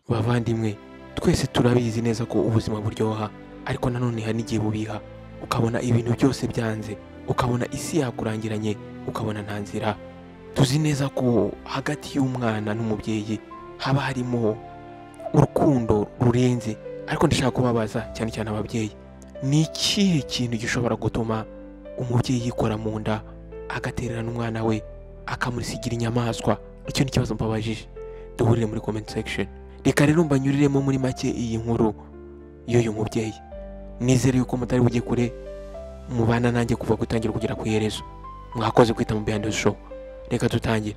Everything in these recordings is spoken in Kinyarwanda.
Bavandimwe, twese turabizi neza ko ubuzima buryoha, ariko nanone hari n'igihe bubiha, ukabona ibintu byose byanze, ukabona isi yakurangiranye, ukabona nta nzira. Tuzi neza ko hagati y'umwana n'umubyeyi haba harimo urukundo rurenze, ariko ndashaka kubabaza cyane cyane ababyeyi, ni ikihe kintu gishobora gutuma umubyeyi yikora mu nda agatererana umwana we akamusigira inyamaswa? Icyo ni ikibazo mbabajije. Duhurire muri comment section. Reka rero mbanyuriremo muri make iyi nkuru y'uyu mubyeyi. Nizere yuko mutari bujye kure, mubana nanjye kuva gutangira kugera ku iherezo. Mwakoze kwita mu Behind the Show. Reka tutangire.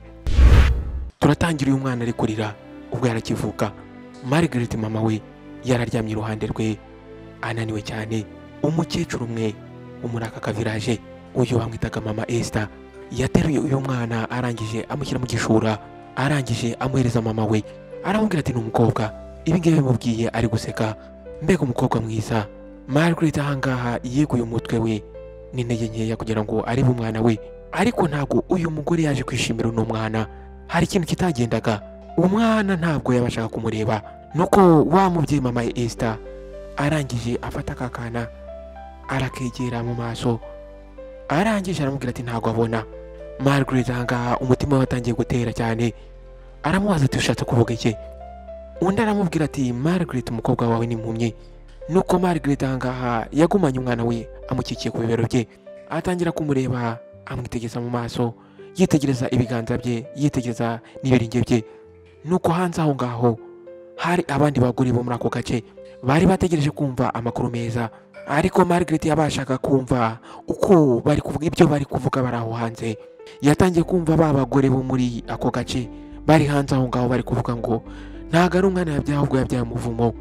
Turatangira uyu mwana ari kurira ubwo yarakivuka. Margaret mama we yararyamye iruhande rwe ananiwe cyane. Umukecuru umwe muri aka kavirage, uyu bamwitaga mama Esther, yateruye uyu mwana arangije amushyira mu gishura, arangije amuhereza mama we. Aramubwira ati ni umukobwa. Ibi ngibi bimubwiye ari guseka. Mbega umukobwa mwiza. Margaret ahangaha yeguye umutwe we n'intege nkeya kugira ngo arebe umwana we, ariko ntabwo uyu mugore yaje kwishimira uno mwana. Hari ikintu kitagendaga. Umwana ntabwo yabashaga kumureba. Nuko wa mubyeyi mama Esther arangije afata akakana arakegera mu maso, arangije aramubwira ati ntabwo abona. Margaret ahangaha umutima we watangiye gutera cyane. Aramubaza ati ushatse kuvuga iki? Undi aramubwira ati Margaret umukobwa wawe ni impumyi. Nuko Margaret ahangaha yagumanye umwana we amukikiye ku bibero bye, atangira kumureba amwitegeza mu maso, yitegereza ibiganza bye, yitegereza n'ibirenge bye. Nuko hanze aho ngaho hari abandi bagore bo muri ako gace bari bategereje kumva amakuru meza, ariko Margaret yabashaga kumva uko bari kuvuga ibyo bari kuvuga bari aho hanze. Yatangiye kumva ba bagore bo muri ako gace bari hanze aho ngaho bari kuvuga ngo ntago ari umwana yabyaye ahubwo yabyaye umuvumo.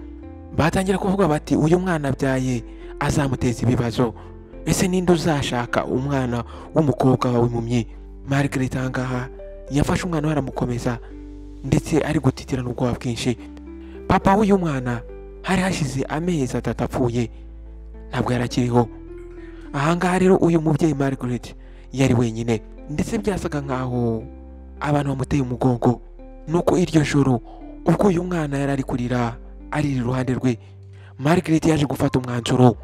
Batangira kuvuga bati uyu mwana abyaye azamuteza ibibazo. Ese ninde uzashaka umwana w'umukobwa wawe impumyi? Margaret ahangaha yafashe umwana we aramukomeza, ndetse ari gutitira n'ubwoba bwinshi. Papa w'uyu mwana hari hashize amezi 3 apfuye, ntabwo yarakiriho. Ahangaha rero uyu mubyeyi Margaret yari wenyine, ndetse byasaga nkaho abantu bamuteye umugongo. Nuko iryo joro ubwo uyu mwana yari ari kurira ari iruhande rwe, Margaret yaje gufata umwanzuro.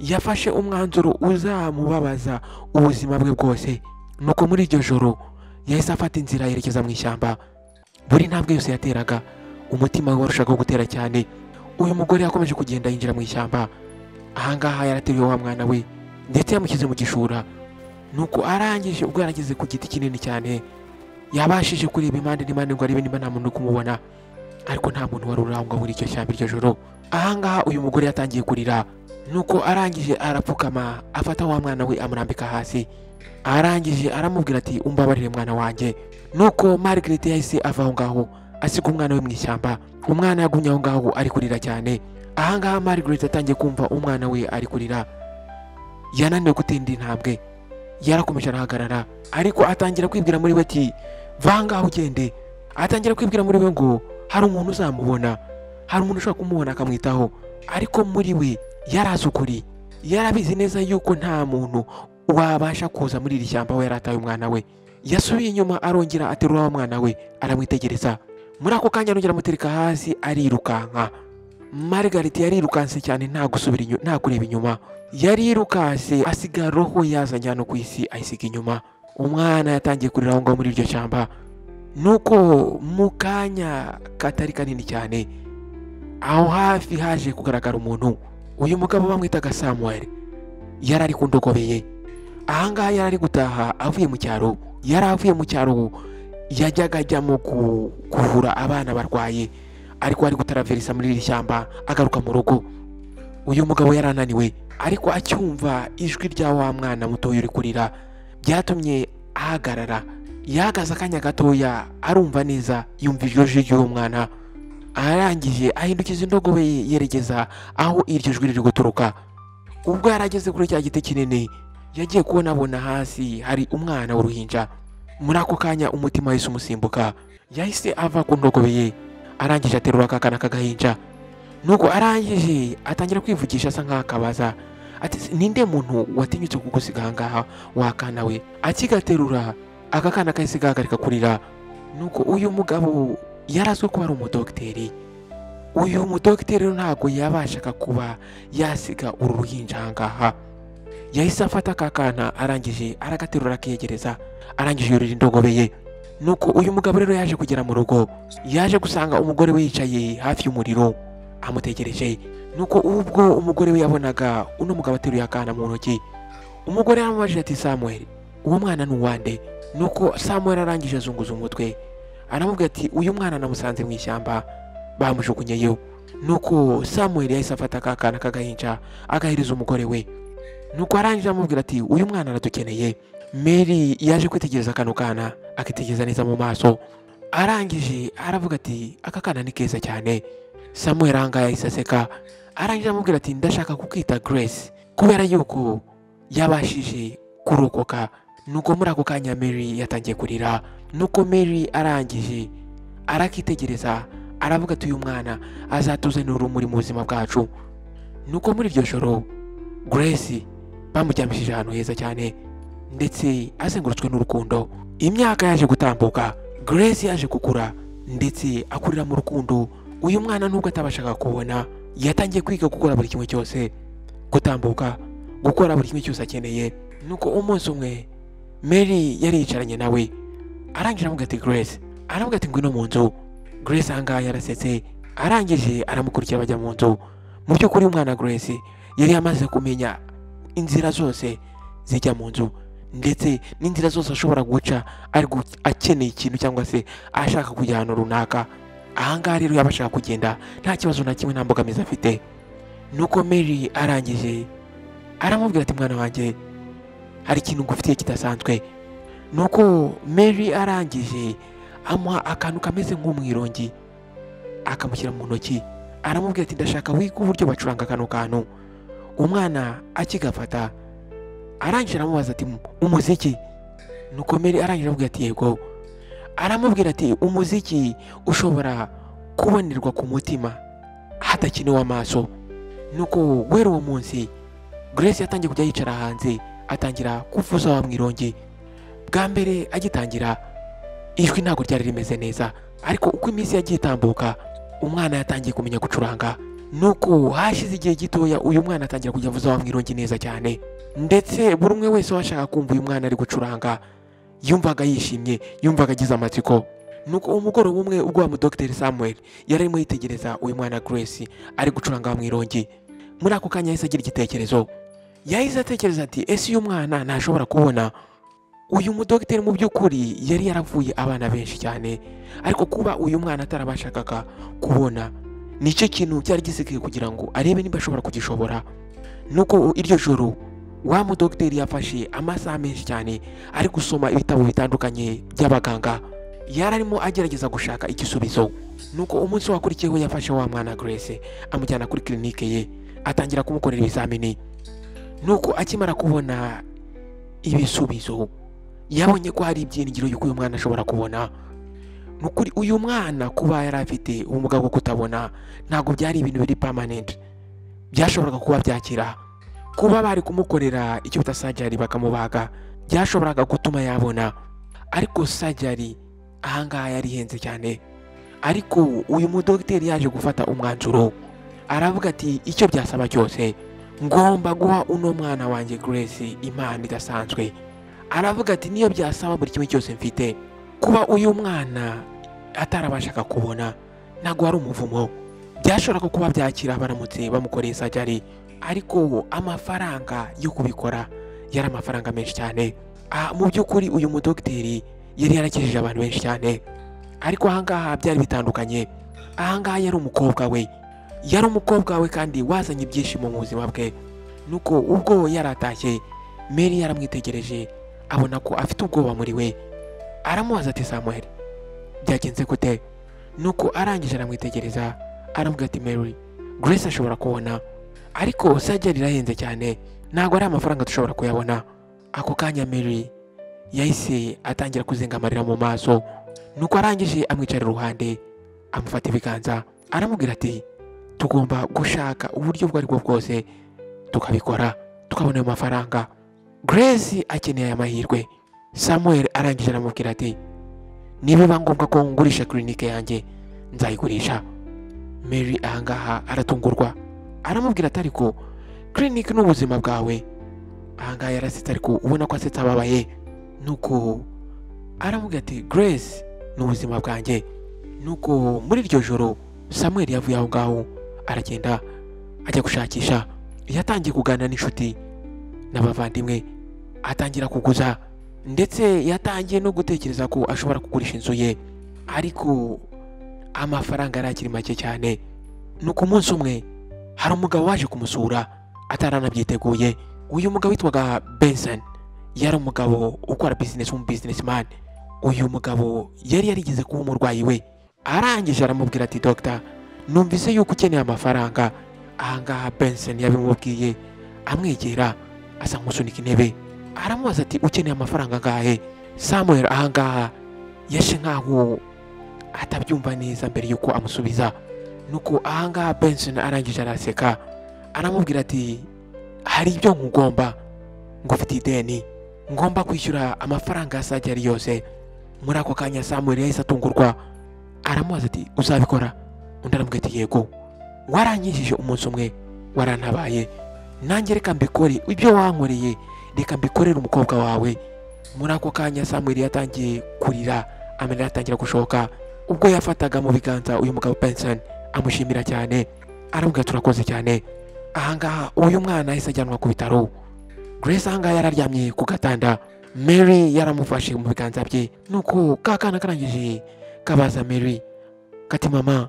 Yafashe umwanzuro uzamubabaza ubuzima bwe bwose. Nuko muri iryo joro yahise afata inzira yerekeza mu ishyamba. Buri ntambwe yose yateraga umutima we warushaga gutera cyane. Uyu mugore yakomeje kugenda yinjira mu ishyamba. Ahangaha yarateruye wa mwana we ndetse yamushyize mu gishura. Nuko arangije ubwo yarageze ku giti kinini cyane, yabashije kureba impande n'impande ngo arebe niba nta muntu uri kumubona, ariko nta muntu wari urangwa muri icyo shyamba iryo joro. Ahangaha uyu mugore yatangiye kurira. Nuko arangije arapfukama afata wa mwana we amurambika hasi, arangije aramubwira ati umbabarire mwana wanjye. Nuko Margaret yahise ava aho ngaho asiga umwana we mu ishyamba. Umwana yagumye aho ngaho ari kurira cyane. Ahangaha Margaret atangiye kumva umwana we ari kurira, yananiwe gutenda intambwe, yarakomeje arahagarara, ariko atangira kwibwira muri we ati vanga ugende. Atangira kwibwira muri we ngo hari umuntu uzamubona, hari umuntu ushobora kumubona akamwitaho. Ariko muri we yarazi ukuri, yarabizi neza yuko nta muntu wabasha kuza muri iri shyamba we yarataye umwana we. Yasubiye inyuma arongera aterura wa mwana we aramwitegereza. Muri ako kanya arongera amutereka hasi arirukanka. Margaret yarirukanse cyane nta gusubira inyuma, nta kureba inyuma. Yarirukanse asiga roho yazanye hano ku isi ayisiga inyuma. Umwana yatangiye kurira aho ngaho muri iryo shyamba. Nuko mu kanya katari kanini cyane aho hafi haje kugaragara umuntu. Uyu mugabo bamwitaga Samuel yari ari kundogobeye. Ahangaha yari ari gutaha avuye mu cyaro. Yari avuye mu cyaro yajyaga ajyamo kuvura abana barwaye, ariko ari gutaraverisa muri iri shyamba agaruka mu rugo. Uyu mugabo yarananiwe, ariko acyumva ijwi rya wa mwana muto uri kurira byatumye ahagarara. Yahagaze akanya gatoya arumva neza, yumva iryo jwi ry'uwo mwana. Arangije ahindukiza indogobe yerekeza aho iryo jwi riri guturuka. Ubwo yarageze kuri cya giti kinini, yagiye kubona hasi hari umwana w'uruhinja. Muri ako kanya umutima wahise umusimbuka, yahise ava ku ndogobe ye, arangije aterura akana k'agahinja. Nuko arangije atangira kwivugisha asa nk'akabaza ati ninde muntu watinyutse kugusiga ahangaha wakana we? Akigaterura aka kana kahise gahagarika kurira. Nuko uyu mugabo yarazwe kuba ari umudogiteri, uyu mudogiteri rero ntabwo yabashaga kuba yasiga uru ruhinja aha ngaha. Yahise afata aka kana arangije aragaterura akiyegereza, arangije yurira indogobe ye. Nuko uyu mugabo rero yaje kugera mu rugo, yaje gusanga umugore we yicaye hafi y'umuriro amutegereje. Nuko ubwo umugore we yabonaga uno mugabo ateruye akana mu ntoki, umugore yaramubajije ati Samuel, uwo mwana ni uwande? Nuko Samuel arangije azunguza umutwe aramubwira ati uyu mwana namusanze mu ishyamba bamujugunyeyo. Nuko Samuel yahise afata aka kana k'agahinja agahereza umugore we. Nuko arangije amubwira ati uyu mwana aradukeneye. Mary yaje kwitegereza kano kana akitegereza neza mu maso, arangije aravuga ati aka kana ni keza cyane. Samuel anga yahise aseka, arangije amubwira ati ndashaka kukita Grace kubera yuko yabashije kurokoka. Nuko muri ako kanya Mary yatangiye kurira. Nuko Mary arangije arakitegereza aravuga ati uyu mwana azatuzanira urumuri mu buzima bwacu. Nuko muri iryo joro Grace bamuryamishije ahantu heza cyane ndetse azengurutswe n'urukundo. Imyaka yaje gutambuka, Grace yaje gukura ndetse akurira mu rukundo. Uyu mwana nubwo atabashaga kubona, yatangiye kwiga gukora buri kimwe cyose, gutambuka, gukora buri kimwe cyose akeneye. Nuko umunsi umwe Mary yari yicaranye nawe, arangije aramubwira ati Grace, aramubwira ati ngwino mu nzu. Grace ahangaha yarasetse, arangije aramukurikira bajya mu nzu. Mu by'ukuri umwana Grace yari yamaze kumenya inzira zose zijya mu nzu ndetse n'inzira zose ashobora guca ariko akeneye ikintu cyangwa se ashaka kujya ahantu runaka. Ahangaha rero yabashaka kugenda nta kibazo na kimwe, nta mbogamizi afite. Nuko Mary arangije aramubwira ati mwana wanjye, hari ikintu ngufitiye kidasanzwe. Nuko Mary arangije amuha akantu kameze nk'umwirongi akamushyira mu ntoki, aramubwira ati ndashaka wiga uburyo bacuranga kano kantu. Umwana akigafata arangije aramubaza ati umuziki? Nuko Mary arangije aramubwira ati yego. Aramubwira ati umuziki ushobora kubonerwa ku mutima hadakenewe amaso. Nuko guhera uwo munsi Grace yatangiye kujya yicara hanze atangira kuvuza wa mwirongi. Bwa mbere agitangira ijwi ntabwo ryari rimeze neza, ariko uko iminsi yagiye itambuka umwana yatangiye kumenya gucuranga. Nuko hashize igihe gitoya uyu mwana atangira kujya avuza wa mwirongi neza cyane, ndetse buri umwe wese washaka kumva uyu mwana ari gucuranga yumvaga yishimye, yumvaga agize amatsiko. Nuko umugoroba umwe ubwo wa Dr. Samuel yari arimo yitegereza uyu mwana Grace ari gucuranga wa mwirongi, muri ako kanya yahise agira igitekerezo. Yahise atekereza ati ese uyu mwana ntashobora kubona? Uyu mudogiteri mu by'ukuri yari yaravuye abana benshi cyane, ariko kuba uyu mwana atarabashakaga kubona nicyo kintu cyari gisigaye kugira ngo arebe niba ashobora kugishobora. Nuko iryo joro wa mudogiteri yafashe amasaha menshi cyane ari gusoma ibitabo bitandukanye by'abaganga, yari arimo agerageza gushaka igisubizo. Nuko umunsi wakurikiyeho yafashe wa mwana Grace amujyana kuri clinique ye atangira kumukorera ibizamini. Nuko akimara kubona ibisubizo yabonye ko hari ibyiringiro yuko uyu mwana ashobora kubona. Nukuri uyu mwana kuba yari afite ubumuga bwo kutabona ntabwo byari ibintu biri permanent, byashoboraga kuba byakira. Kuba bari kumukorera icyo bita surgery bakamubaga byashoboraga gutuma yabona, ariko surgery ahangaha yari ihenze cyane. Ariko uyu mudogiteri yaje gufata umwanzuro, aravuga ati icyo byasaba cyose ngomba guha uno mwana wanjye Grace impano idasanzwe. Aravuga ati niyo byasaba buri kimwe cyose mfite. Kuba uyu mwana atarabashaka kubona ntabwo ari umuvumo, byashoboraga kuba byakira baramutse bamukoreye surgery, ariko amafaranga yo kubikora yari amafaranga menshi cyane. Mu by'ukuri uyu mudogiteri yari yarakijije abantu benshi cyane, ariko ahangaha byari bitandukanye. Ahangaha yari umukobwa we kandi wazanye ibyishimo mu buzima bwe. Nuko ubwo yaratashye Mary yaramwitegereje abona ko afite ubwoba muri we, aramubaza ati Samuel, byagenze gute? Nuko arangije aramwitegereza aramubwira ati Mary, Grace ashobora kubona, ariko surgery irahenze cyane, ntabwo ari amafaranga dushobora kuyabona. Ako kanya Mary yahise atangira kuzenga amarira mu maso. Nuko arangije amwicara iruhande amufata ibiganza aramubwira ati tugomba gushaka uburyo bwo aribwo bwose tukabikora tukabona ayo mafaranga. Grace akeneye aya mahirwe. Samuel arangije aramubwira ati niba ngombwa ko ngurisha clinique yanjye nzayigurisha. Mary ahangaha aratungurwa, aramubwira ati ariko clinic n'ubuzima bwawe. Ahangaha yarasetse ariko ubona ko asetse ababaye. Nuko aramubwira ati Grace n'ubuzima bwanjye. Nuko muri iryo joro Samuel yavuye aho ngaho aragenda ajya gushakisha. Yatangiye kuganira n'inshuti n'abavandimwe, atangira kuguza, ndetse yatangiye no gutekereza ko ashobora kugurisha inzu ye, ariko amafaranga arakiri make cyane. Nuko umunsi umwe hari umugabo waje kumusura ataranabyiteguye. Uyu mugabo witwaga Benson yari umugabo ukora business, businessman. Uyu mugabo yari yarigeze kuba umurwayi we. Arangije aramubwira ati Doctor, numvise yuko ukeneye amafaranga. Ahangaha Benson yabimubwiye amwegera asa nk'usunika intebe. Aramubaza ati ukeneye amafaranga ngahe? Samuel ahangaha yashe nkaho atabyumva neza mbere yuko amusubiza. Nuko ahangaha Benson arangije araseka, aramubwira ati hari ibyo nkugomba, ngufite ideni ngomba kwishyura amafaranga asajya ari yose. Muri ako kanya Samuel yahise atungurwa, aramubaza ati uzabikora? Undi aramubwira ati yego, waranyishije umunsi umwe, warantabaye, nanjye reka mbikore ibyo wankoreye, reka mbikorere umukobwa wawe. Muri ako kanya Samuel yatangiye kurira, amarira atangira gushoka. Ubwo yafataga mu biganza uyu mugabo Benson amushimira cyane, aramubwira turakoze cyane. Ahangaha uyu mwana yahise ajyanwa ku bitaro. Grace ahangaha yararyamye ku gatanda, Mary yaramufashe mu biganza bye. Nuko kakana karangije kabaza Mary kati mama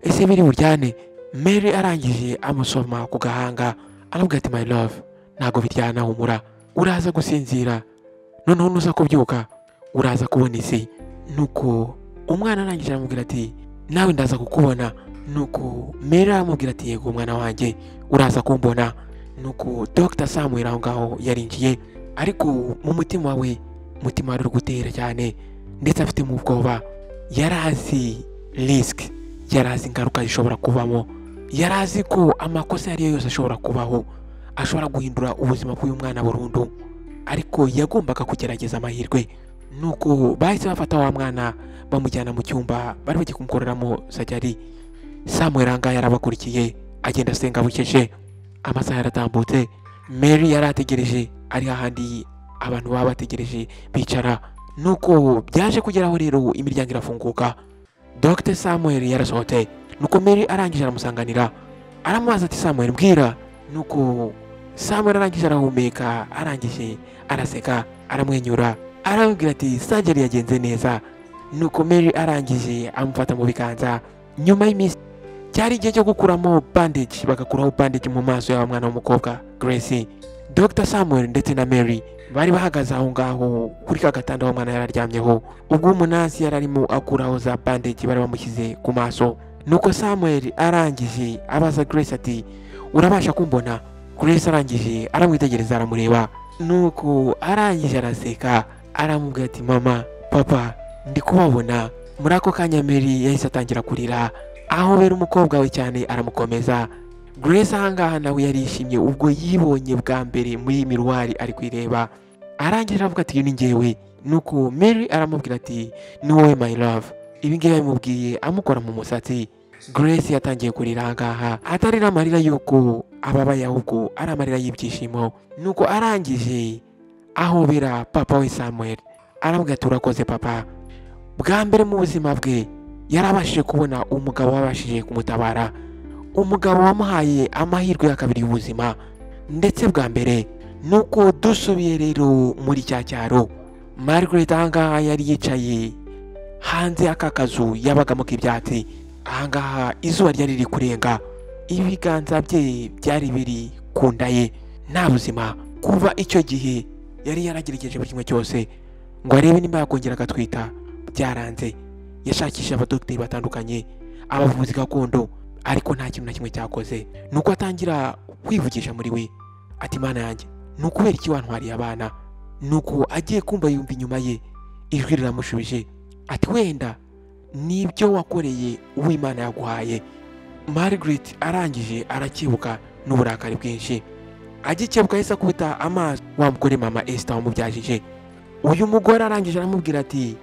ese biri buryane? Mary arangije amusoma ku gahanga, aramubwira ati my love, ntago biryana, humura, uraza gusinzira, noneho nuza kubyuka uraza kubona isi. Nuko umwana arangije aramubwira ati nawe ndaza kukubona. Nuko Mary aramubwira ati yego mwana wanjye, uraza kumbona. Nuko Dr. Samuel aho ngaho yarinjiye, ariko mu mutima we, umutima wari uri gutera cyane, ndetse afite mu bwoba. Yarazi risk, yarazi ingaruka zishobora kubamo, yarazi ko amakosa yari yose ashobora kubaho, ashobora guhindura ubuzima bw'uyu mwana burundu, ariko yagombaga kugerageza amahirwe. Nuko bahise bafata wa mwana bamujyana mu cyumba bari bagiye kumukoreramo sajari. Samuel ahangaha yarabakurikiye agenda asenga bukeje. Amasaha yaratambutse, Mary yarategereje ari hahandi abantu baba bategereje bicara. Nuko byaje kugeraho rero imiryango irafunguka, Dr. Samuel yarasohotse. Nuko Mary arangije aramusanganira, aramubaza ati Samuel mbwira. Nuko Samuel arangije arahumeka, arangije araseka, aramwenyura, aramubwira ati surgery yagenze neza. Nuko Mary arangije amufata mu biganza. Nyuma y'iminsi cyari igihe cyo gukuramo bandage, bagakuraho bandage mu maso y'aba mwana w'umukobwa Grace. Dr. Samuel ndetse na Mary bari bahagaze aho ngaho kuri ka gatanda w'umwana yararyamyeho. Ubwo umunasi yararimo akuraho za bandage bari bamushyize ku maso. Nuko Samuel arangije abaza Grace ati urabasha kumbona? Grace arangije aramwitegereza, aramureba. Nuko arangije araseka, aramubwira ati mama, papa, ndi kubabona. Muri ako kanya Mary yahise atangira kurira, aho bera umukobwa we cyane aramukomeza. Grace ahangaha nawe yarishimye ubwo yibonye bwa mbere muri miruwari ari kwireba. Arangije aravuga ati ni njyewe. Nuko Mary aramubwira ati ni wowe my love. Ibi ngibi yabimubwiye amukora mu musatsi. Grace yatangiye kurira ahangaha, atarira amarira yuko ababaye, ahubwo ari amarira y'ibyishimo. Nuko arangije ahobera papa we Samuel, aramubwira ati urakoze papa. Bwa mbere mu buzima bwe yarabashije kubona umugabo wabashije kumutabara, umugabo wamuhaye amahirwe ya kabiri y'ubuzima. Ndetse bwa mbere nuko dusubiye rero muri cya cyaro, Margaret ahangaha yari yicaye hanze y'aka kazu yabagamo k'ibyatsi. Ahangaha izuba ryari riri kurenga, ibiganza bye byari biri ku nda ye, nta buzima. Kuva icyo gihe yari yaragerageje buri kimwe cyose ngo arebe nimba yakongera agatwita, byaranze. Yashakishije abadogiteri batandukanye, abavuzi gakondo, ariko nta kintu na kimwe cyakoze. Nuko atangira kwivugisha muri we ati mana yanjye, ni ukubera iki wantwariye abana? Nuko agiye kumva yumva inyuma ye ijwi riramushubije ati wenda nibyo wakoreye uw'Imana yaguhaye. Margaret arangije arakibuka n'uburakari bwinshi, agikebuka yahise akubita amaso wa mugore mama Esther wamubyajije. Uyu mugore arangije aramubwira ati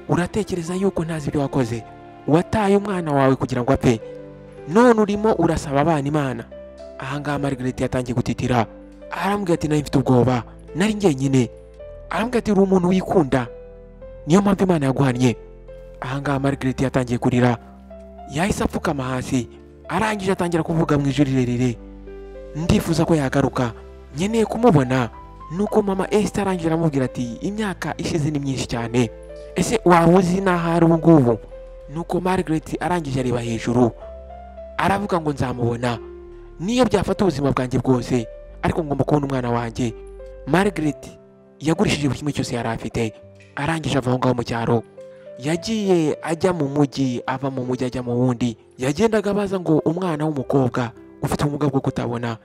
uratekereza yuko ntazi ibyo wakoze? Wataye umwana wawe kugira ngo apfe? none urimo urasaba abana Imana. Ahangaha Margaret yatangiye gutitira, arambwira ati nari mfite ubwoba, nari njyenyine. Arambwira ati uri umuntu wikunda, niyo mpamvu Imana yaguhannye. Ahangaha Margaret yatangiye kurira, yahise apfukama hasi, arangije atangira kuvuga mu ijwi rirerire, ndifuza ko yagaruka, nkeneye kumubona. Nuko mama Esther arangije aramubwira ati imyaka ishize ni myinshi cyane, ese waba uzi n'aho ari ubu ngubu? Nuko Margaret arangije areba hejuru, aravuga ngo nzamubona niyo byafata ubuzima bwanjye bwose, ariko ngomba kubona umwana wanjye. Margaret yagurishije buri kimwe cyose yari afite, arangije ava aho ngaho mu cyaro, yagiye ajya mu mujyi, ava mu mujyi ajya mu wundi. Yagendaga abaza ngo umwana w'umukobwa ufite ubumuga bwo kutabona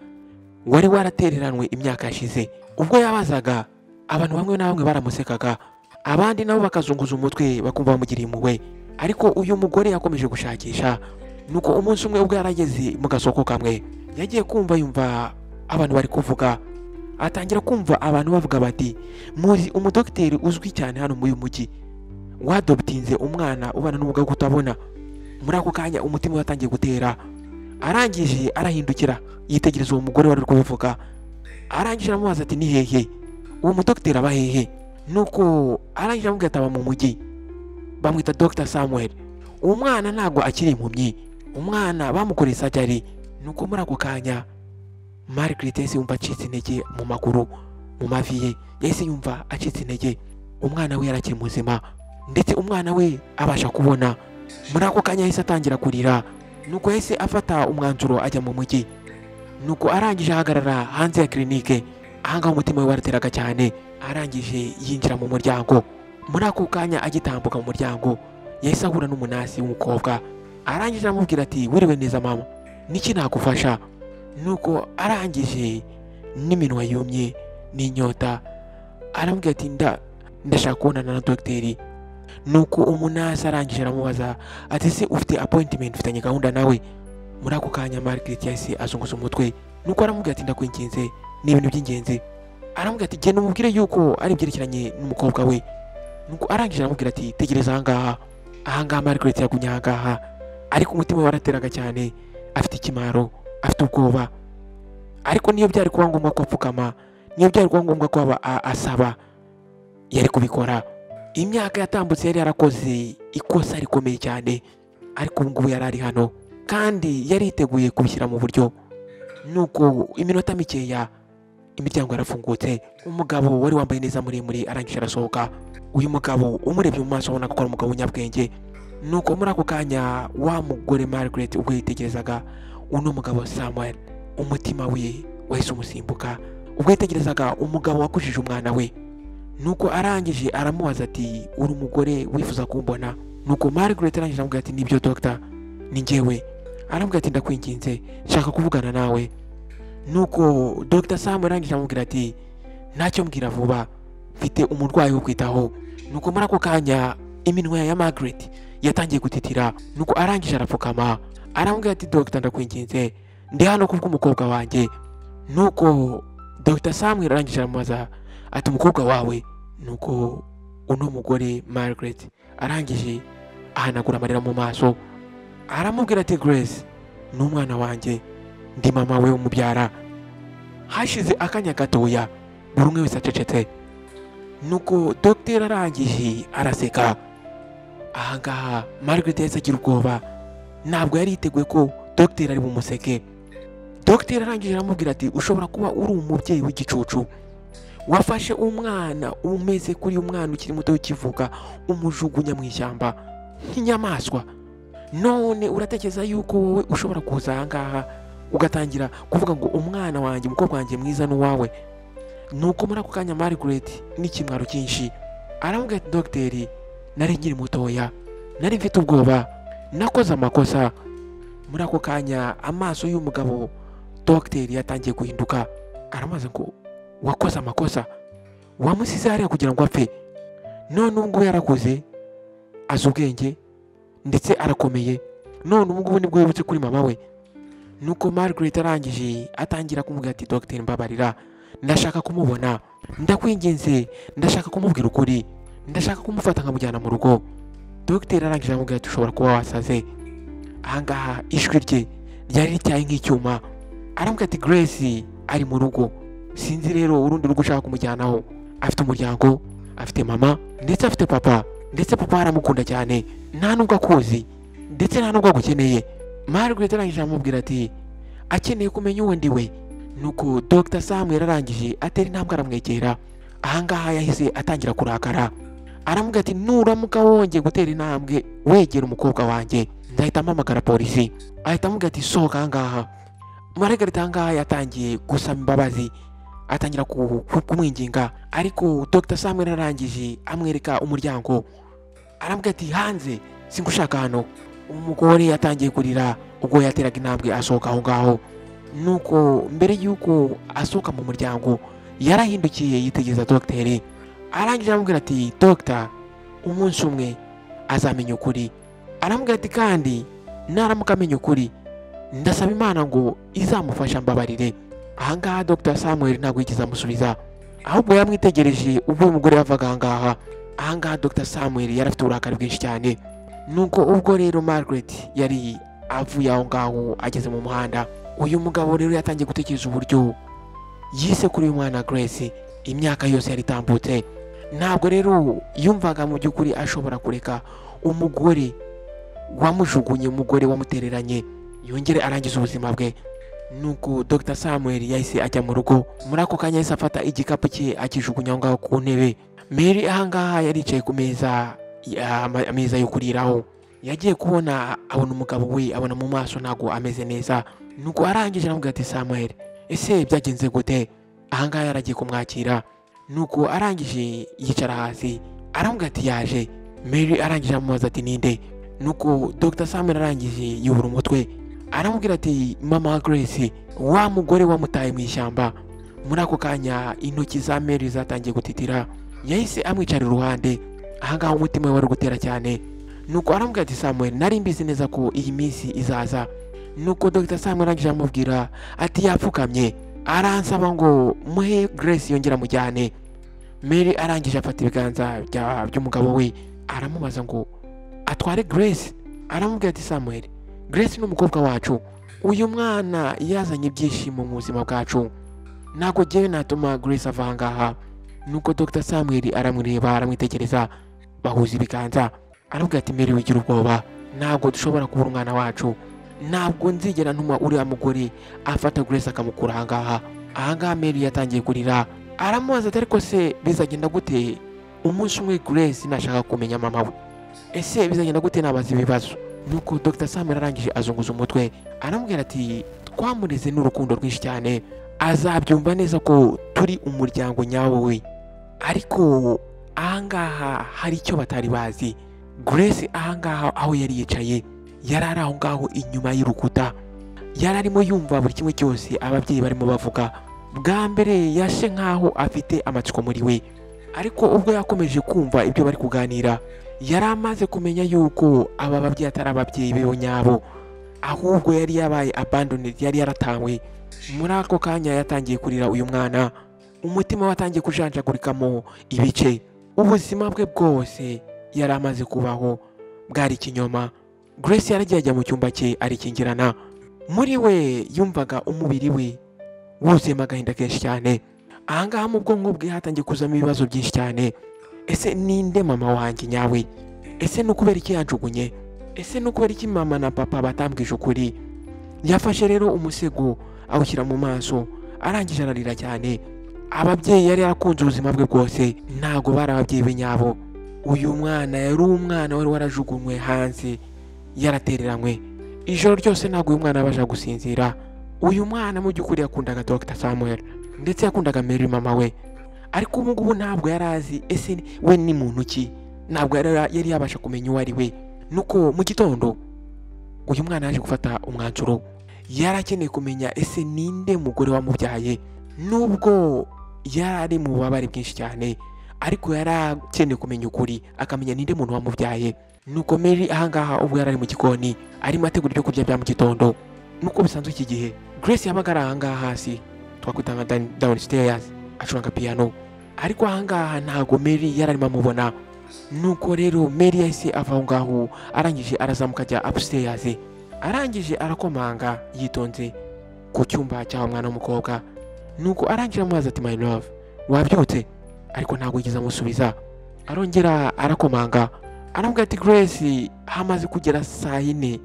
wari waratereranwe imyaka yashize. Ubwo yabazaga, abantu bamwe na bamwe baramusekaga, abandi nabo bakazunguza umutwe bakumva bamugiriye impuhwe. Ariko uyu mugore yakomeje gushakisha. Nuko umunsi umwe ubwo yarageze mu gasoko kamwe, yagiye kumva yumva abantu bari kuvuga, atangira kumva abantu bavuga bati muzi umudokiteri uzwi cyane hano muri uyu mujyi wadoptinze umwana ubana n'ubumuga bwo kutabona. Muri ako kanya umutima we watangiye gutera, arangije arahindukira yitegereza uwo mugore wari kubivuga, arangije aramubaza ati ni hehe uwo mudokiteri aba hehe? Nuko arangije amubwira ati aba mu mujyi, bamwita Dr Samuel. Uwo mwana ntabwo akiri impumyi, umwana bamukoreye surgery. Nuko muri ako kanya Margaret yahise yumva acitse intege mu maguru, mu mavi ye yahise yumva acitse intege. Umwana we yarakiri muzima, ndetse umwana we abasha kubona. Muri ako kanya yahise atangira kurira, nuko yahise afata umwanzuro ajya mu mujyi. Nuko arangije ahagarara hanze ya clinique, ahangaho umutima we warateraga cyane. Arangije yinjira mu muryango, muri ako kanya agitambuka mu muryango yahise ahura n'umunasi w'umukobwa. Arangije aramubwira ati wiriwe neza mama, niki nagufasha? Nuko arangije n'iminwa yumye n'inyota aramubwira ati ndashaka kubonana na dogiteri. Nuko umunasi arangije aramubaza ati se ufite appointment, ufitanye gahunda nawe? Muri ako kanya Margaret yahise azunguza umutwe, nuko aramubwira ati ndakwinginze, ni ibintu by'ingenzi. Aramubwira ati genda umubwire yuko ari ibyerekeranye n'umukobwa we. Nuko arangije aramubwira ati tegereza ahangaha. Ahangaha Margaret yagumye ahangaha, ariko umutima we warateraga cyane, afite ikimaro, afite ubwoba. Ariko niyo byari kuba ngombwa ko apfukama, niyo byari kuba ngombwa ko asaba, yari kubikora. Imyaka yatambutse yari yarakoze ikosa rikomeye cyane, ariko ubu ngubu yari ari hano kandi yari yiteguye kubishyira mu buryo. Nuko iminota mikeya imiryango yarafungutse, umugabo wari wambaye neza muremure arangije arasohoka. Uyu mugabo umurebye mu maso ubona ko ari umugabo w'umunyabwenge. Nuko muri ako kanya wa mugore Margaret ubwo yitegerezaga uno mugabo Samuel, umutima we wahise umusimbuka ubwo yitegerezaga umugabo wakujije umwana we. Nuko arangije aramubaza ati uri umugore wifuza kumbona? Nuko Margaret arangije aramubwira ati nibyo doctor, ni njyewe. Aramubwira ati ndakwinginze, nshaka kuvugana nawe. Nuko Dr Samuel arangije aramubwira ati ntacyo mbwira vuba, mfite umurwayi wo kwitaho. Nuko muri ako kanya iminwa ya Margaret yatangiye gutitira. Nuko arangije arapfukama aramubwira ati doctor ndakwinginze, ndi hano kubw'umukobwa wanjye. Nuko Dr Samuel arangije aramubaza ati umukobwa wawe? Nuko uno mugore Margaret arangije ahanagura amarira mu maso, aramubwira ati Grace ni umwana wanjye, ndi mama we umubyara. Hashize akanya gatoya buri umwe wese acecetse. Nuko dogiteri arangije araseka. Ahangaha Margaret yahise agira ubwoba, ntabwo yari yiteguye ko dogiteri ari bumuseke. Dogiteri arangije aramubwira ati ushobora kuba uri umubyeyi w'igicucu, wafashe umwana umeze kuri umwana ukiri muto ukivuka umujugunya mu ishyamba nk'inyamaswa, none uratekereza yuko wowe ushobora kuza ahangaha ugatangira kuvuga ngo umwana wanjye, umukobwa wanjye mwiza n'uwawe? Nuko muri ako kanya Margaret n'ikimwaro cyinshi aramubwira ati dogiteri, nari nkiri mutoya, nari mfite ubwoba, nakoze amakosa. Muri ako kanya amaso y'umugabo dogiteri yatangiye guhinduka, aramaze ngo wakoze amakosa? Wamusize hariya kugira ngo apfe? None ubu ngubu yarakuze, azi ubwenge ndetse arakomeye, none ubu ngubu nibwo yibutse kuri mama we. Nuko Margaret arangije atangira kumubwira ati dogiteri mbabarira, ndashaka kumubona, ndakwinginze, ndashaka kumubwira ukuri, ndashaka kumufata nkamujyana mu rugo. Dogiteri arangije aramubwira ati ushobora kuba wasaze. ahangaha ijwi rye ryari rityaye nk'icyuma. Aramubwira ati Grace ari mu rugo, sinzi rero urundi rugo ushaka kumujyanaho. Afite umuryango, afite mama ndetse afite papa, ndetse papa aramukunda cyane, nta nubwo akuzi ndetse nta nubwo agukeneye. Margaret arangije amubwira ati akeneye kumenya uwo ndi we. Nuko Dr. Samuel arangije atera intambwe aramwegera. Ahangaha yahise atangira kurakara. Aramubwira ati nuramuka wongeye gutera intambwe wegera umukobwa wanjye nzahita mpamagara polisi. Ahita amubwira ati sohoka ahangaha. Margaret ahangaha yatangiye gusaba imbabazi, atangira kumwinginga, ariko Dr. Samuel arangije amwereka umuryango. Aramubwira ati hanze singushaka hano. Umugore yatangiye kurira ubwo yateraga intambwe asohoka aho ngaho. Nuko mbere yuko asohoka mu muryango yarahindukiye yitegereza dogiteri. Arangije aramubwira ati Dr. umunsi umwe azamenya ukuri. Aramubwira ati kandi naramuka amenya ukuri ndasaba Imana ngo izamufasha mbabarire. Ahangaha Dr. Samuel ntabwo yigeze amusubiza, ahubwo yamwitegereje ubwo umugore yavaga ahangaha. Ahangaha Dr. Samuel yari afite uburakari bwinshi cyane. Nuko ubwo rero Margaret yari avuye aho ngaho ageze mu muhanda, uyu mugabo rero yatangiye gutekereza uburyo yise kuri uyu mwana Grace. Imyaka yose yari itambutse, ntabwo rero yumvaga mu by'ukuri ashobora kureka umugore wamujugunye, umugore wamutereranye yongere arangiza ubuzima bwe. Nuko Dr. Samuel yahise ajya mu rugo. Muri ako kanya yahise afata igikapu cye akijugunya aho ngaho ku ntebe. Mary ahangaha yaricaye ku meza, ameza yo kuriraho. Yagiye kubona abona umugabo we, abona mu maso ntago ameze neza. Nuko arangije aramubwira ati Samuel ese byagenze gute? Ahangaha yaragiye kumwakira. Nuko arangije yicara hasi aramubwira ati yaje. Mary arangije amubaza ati ninde? Nuko Dr. Samuel arangije yubura umutwe aramubwira ati mama Grace, wa mugore wamutaye mu ishyamba. Muri ako kanya intoki za Mary zatangiye gutitira, yahise amwicara iruhande. Ahangaha umutima we wari gutera cyane. Nuko aramubwira ati Samuel nari mbizi neza ko iyi minsi izaza. Nuko Dr. Samuel arangije amubwira ati yapfukamye aransaba ngo muhe Grace yongera mujyane. Mary arangije afata ibiganza by'umugabo we aramubaza ngo atware Grace. Aramubwira ati Samuel Grace n'umukobwa wacu, uyu mwana yazanye ibyishimo mu buzima bwacu, ntabwo jyewe natuma Grace ava ahangaha. Nuko Dr. Samuel aramureba aramwitegereza, bahuza ibiganza. Aramubwira ati Mary wigira ubwoba, ntabwo dushobora kubura umwana wacu, ntabwo nzigera ntuma uriya mugore afata Grace akamukura ahangaha. Ahangaha Mary yatangiye kurira. Aramubaza ati ariko se bizagenda gute umunsi umwe Grace nashaka kumenya mama we? Ese bizagenda gute nabaza ibibazo? Nuko Dr. Samuel arangije azunguza umutwe aramubwira ati twamureze n'urukundo rwinshi cyane, azabyumva neza ko turi umuryango nyawo we. Ariko ahangaha hari icyo batari bazi. Grace ahangaha aho yari yicaye yari ari aho ngaho inyuma y'urukuta, yari arimo yumva buri kimwe cyose ababyeyi barimo bavuga. Bwa mbere yashe nkaho afite amatsiko muri we, ariko ubwo yakomeje kumva ibyo bari kuganira yari amaze kumenya yuko aba babyeyi atari ababyeyi be nyabo, ahubwo yari yabaye abandoned, yari yaratawe. Muri ako kanya yatangiye kurira uyu mwana, umutima watangiye kujanjagurikamo ibice. Ubuzima bwe bwose yari amaze kubaho bwari ikinyoma. Grace yaragiye ajya mu cyumba cye arikingirana. Muri we yumvaga umubiri we wuzuyemo agahinda kenshi cyane. Ahangaha mu bwonko bwe hatangiye kuzamo ibibazo byinshi cyane. Ese ninde mama wanjye nyawe? Ese nukubera iki yanjugunye? Ese nukubera iki mama na papa batambwije ukuri? Yafashe rero umusego awushyira mu maso, arangije ararira cyane. Ababyeyi yari yarakunze ubuzima bwe bwose, ntago bari ababyeyi be nyabo. Uyu mwana yari umwana wari warajugunywe hanze, yaratereranywe. Ijoro ryose ntago uyu mwana yabasha gusinzira. Uyu mwana mu by'ukuri yakundaga Dr. Samuel ndetse yakundaga Mary mama we, ariko ubu ngubu ntabwo yarazi ese we ni muntu ki, ntabwo yari yabasha kumenya uwo ari we. Nuko mu gitondo uyu mwana yaje gufata umwanzuro, yarakeneye kumenya ese ninde mugore wamubyaye. Nubwo yari mu bubabare bwinshi cyane, ariko yarakeneye kumenya ukuri, akamenya ninde muntu wamubyaye. Nuko Mary ahangaha ubwo yari mu gikoni arimo ategura ibyo kurya bya mu gitondo. Nuko bisanzwe iki gihe Grace yabaga ari ahangaha hasi, twakwitanga downstairs acuranga piano, ariko ahangaha ntago Mary yari arimo amubona. Nuko rero Mary yahise ava aho ngaho arangije arazamuka ajya upstairs. arangije arakomanga yitonze ku cyumba cy'aho mwana w'umukobwa. Nuko arangije amubaza ati my love wabyutse, ariko ntabwo yigeze amusubiza. Arongera arakomanga aramubwira ati Grace hamaze kugera saa 4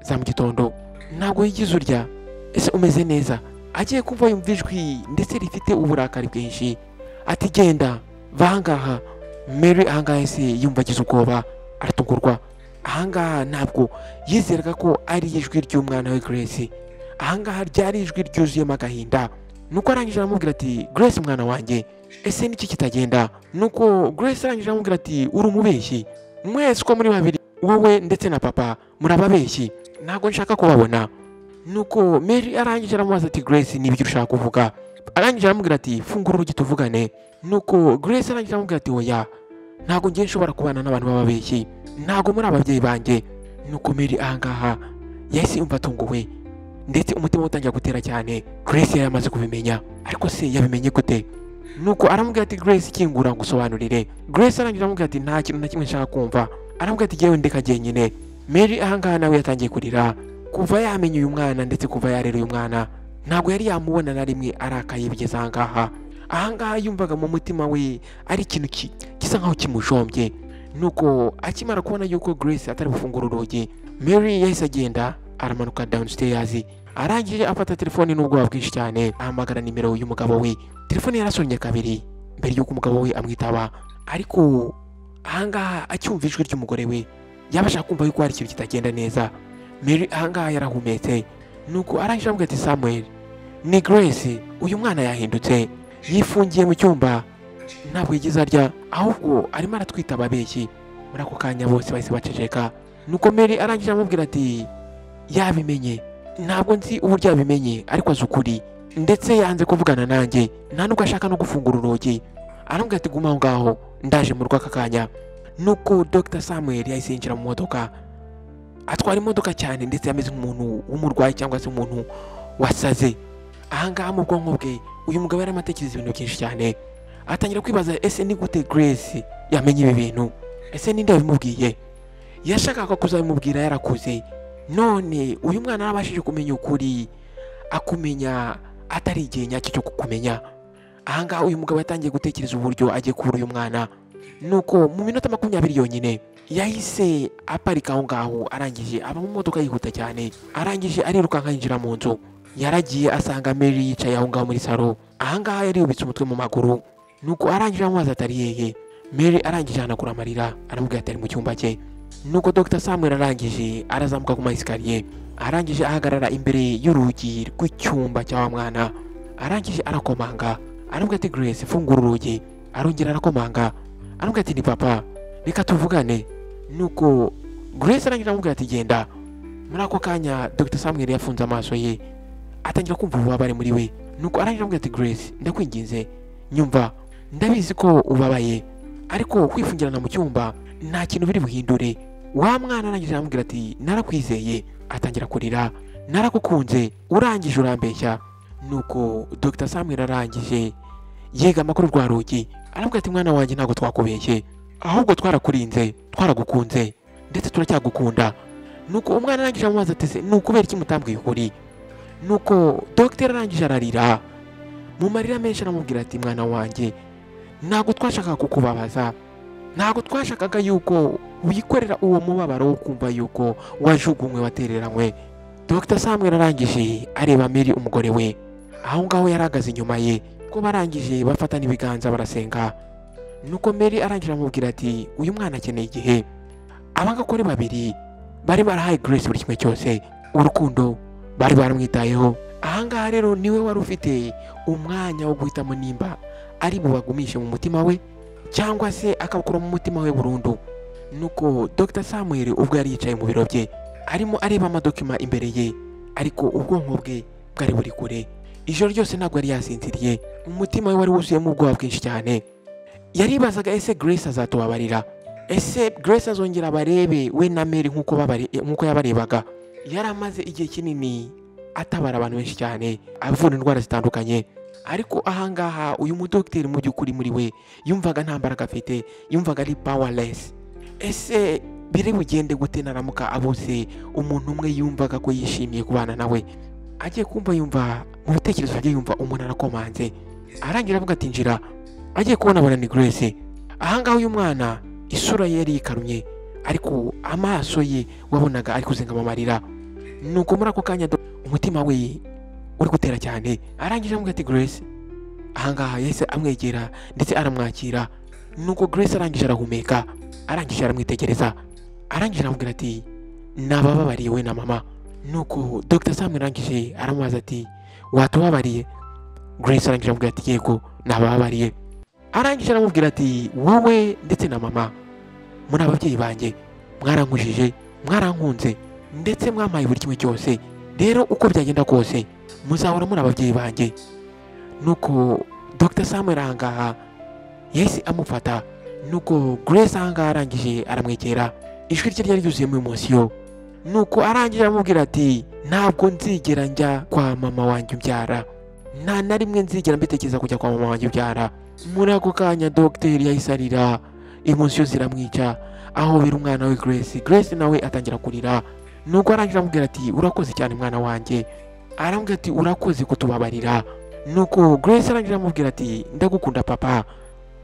za mu gitondo, ntabwo yigeze urya, ese umeze neza? Agiye kumva yumva ijwi ndetse rifite uburakari bwinshi ati genda vangaha. Mary ahangaha se yumva agize ubwoba aratungurwa. Ahangaha ntabwo yizeraga ko ari ijwi ry'umwana we Grace, ahangaha ryari ijwi ryuzuyemo agahinda. Nuko arangije aramubwira ati Grace mwana wanjye ese niki kitagenda? Nuko Grace arangije aramubwira ati uri umubeshyi, mwese uko muri babiri wowe ndetse na papa murababeshyi, ntabwo nshaka kubabona. Nuko Mary arangije aramubaza ati Grace nibyo ushaka kuvuga? Arangije aramubwira ati fungura urugi tuvugane. Nuko Grace arangije aramubwira ati oya, ntabwo ngiye nshobora kubana n'abantu b'ababeshyi, ntabwo muri ababyeyi banjye. Nuko Mary ahangaha yahise yumva atunguwe ndetse umutima utangira gutera cyane. Grace yari amaze kubimenya, ariko se yabimenye gute? Nuko aramubwira ati Grace kingura ngusobanurire. Grace arangije aramubwira ati nta kintu na kimwe nshaka kumva. Aramubwira ati yewe ndeka jyenyine. Mary ahangaha nawe yatangiye kurira. Kuva yamenye uyu mwana ndetse kuva yarera uyu mwana ntabwo yari yamubona na rimwe arakaye bigeze ahangaha. Ahangaha yumvaga mu mutima we ari ikintu gisa nkaho kimujombye. Nuko akimara kubona yuko Grace atari bufungura urugi, Mary yahise agenda aramanuka downstairs. Arangije afata telefone n'ubwoba bwinshi cyane ahamagara nimero y'umugabo we. Telefone yarasonye kabiri mbere y'uko umugabo we amwitaba, ariko ahangaha acyumva ijwi ry'umugore we yabasha kumva yuko hari ikintu kitagenda neza. Mary ahangaha yarahumetse. Nuko arangije aramubwira ati Samuel ni Grace, uyu mwana yahindutse, yifungiye mu cyumba, ntabwo yigeze arya ahubwo arimo aratwita ababeshyi. Muri ako kanya bose bahise baceceka. Nuko Mary arangije aramubwira ati yabimenye, ntabwo nzi uburyo yabimenye ariko azi ukuri, ndetse yanze kuvugana nanjye, nta nubwo ashaka no gufungura urugi. Aramubwira ati guma aho ngaho ndaje mu rugo aka kanya. Nuko Dr Samuel yahise yinjira mu modoka, atwara imodoka cyane ndetse yameze nk'umuntu w'umurwayi cyangwa se umuntu wasaze. Ahangaha mu bwonko bwe uyu mugabo yari amatekereza ibintu byinshi cyane. Atangira kwibaza ese ni gute Grace yamenye ibi bintu, ese ninde wabimubwiye? Yashakaga kuzabimubwira yarakuze, none uyu mwana arabashije kumenya ukuri, akumenya atari igihe nyacyo cyo kukumenya. Ahangaha uyu mugabo yatangiye gutekereza uburyo agiye kubura uyu mwana. Nuko mu minota 20 yonyine yahise aparika aho ngaho, arangije aba mu modoka yihuta cyane, arangije arirukanka yinjira mu nzu. Yaragiye asanga Mary yicaye aho ngaho muri salo. Ahangaha yari yubitse umutwe mu maguru. Nuko arangije amubaza atari hehe. Mary arangije anakura amarira aramubwira atari mu cyumba cye. Nuko Dr Samuel arangije arazamuka ku masikariye, arangije ahagarara imbere y'urugi rw'icyumba cya wa mwana. Arangije arakomanga aramubwira ati Grace fungura urugi. Arongera arakomanga aramubwira ati ni papa reka tuvugane. Nuko Grace arangije aramubwira ati genda. Muri ako kanya Dr Samuel yafunze amaso ye atangira kumva ububabare muri we. Nuko arangije aramubwira ati Grace ndakwinginze nyumva, ndabizi ko ubabaye ariko kwifungirana mu cyumba nta kintu biri buhindure. Wa mwana arangije aramubwira ati narakwizeye. Atangira kurira, naragukunze urangije urambeshya. Nuko Dr Samuel arangije yega amakuru rwa rugi aramubwira ati mwana wanjye ntabwo twakubeshye, ahubwo twarakurinze, twaragukunze ndetse turacyagukunda. Nuko umwana arangije amubaza ati ni ukubera iki mutambwiye ukuri? Nuko Dr arangije ararira mu marira menshi aramubwira ati mwana wanjye ntabwo twashakaga kukubabaza, ntabwo twashakaga yuko wikorera uwo mubabaro wo kumva yuko wajugunywe watereranywe. Dr Samuel arangije areba Mary umugore we aho ngaho yaragaze inyuma ye, ko barangije bafatana ibiganza barasenga. Nuko Mary arangije amubwira ati uyu mwana akeneye igihe. Abangakore babiri bari barahaye Grace buri kimwe cyose, urukundo bari baramwitayeho. Ahangaha rero niwe wari ufite umwanya wo guhitamo nimba ari bubagumishe mu mutima we cyangwa se akabukura mu mutima we burundu. Nuko Dr Samuel ubwo yari yicaye mu biro bye arimo areba amadokima imbere ye, ariko ubwonko bwe bwari buri kure. Ijoro ryose ntabwo yari yasinziriye, umutima we wari wuzuyemo ubwoba bwinshi cyane. Yaribazaga ese Grace azatubabarira, ese Grace azongera abarebe we na Mary nk'uko yabarebaga. Yari amaze igihe kinini atabara abantu benshi cyane avura indwara zitandukanye, ariko ahangaha uyu mudokiteri mu by'ukuri muri we yumvaga nta mbaraga afite, yumvaga ari powerless. Ese biri bugende gute naramuka abuze umuntu umwe yumvaga ko yishimiye kubana nawe. Agiye kumva yumva mu bitekerezo bye yumva umuntu arakomanze, arangira avuga ati njira. Agiye kubona abona ni Grace. Ahangaho uyu mwana isura ye yari yikarumye, ariko amaso ye wabonaga ari kuzengama amarira. Nuko muri ako kanya umutima we uri gutera cyane, arangije avuga ati Grace. Ahangaha yahise amwegera ndetse aramwakira. Nuko Grace arangije arahumeka, arangije aramwitegereza, arangije aramubwira ati nabababariye we na mama. Nuko Dr. Sam arangije aramubaza ati watubabariye? Grace arangije aramubwira ati yego nabababariye. Arangije aramubwira ati wowe ndetse na mama muri ababyeyi banjye, mwarankujije, mwarankunze ndetse mwampaye buri kimwe cyose, rero uko byagenda kose muzahora muri ababyeyi banjye. Nuko Dr. Samuel ahangaha yahise amufata. Nuko Grace ahangaha arangije aramwegera, ijwi rye ryari ryuzuyemo emosiyo. Nuko arangije aramubwira ati ntabwo nzigera njya kwa mama wanjye ubyara, nta na rimwe nzigera mbitekereza kujya kwa mama wanjye ubyara. Muri ako kanya dogiteri yahise arira, emosiyo ziramwica, ahobera umwana we Grace. Grace nawe atangira kurira. Nuko arangije aramubwira ati urakoze cyane mwana wanjye, arambwira ati urakoze kutubabarira. Nuko Grace arangije aramubwira ati ndagukunda papa,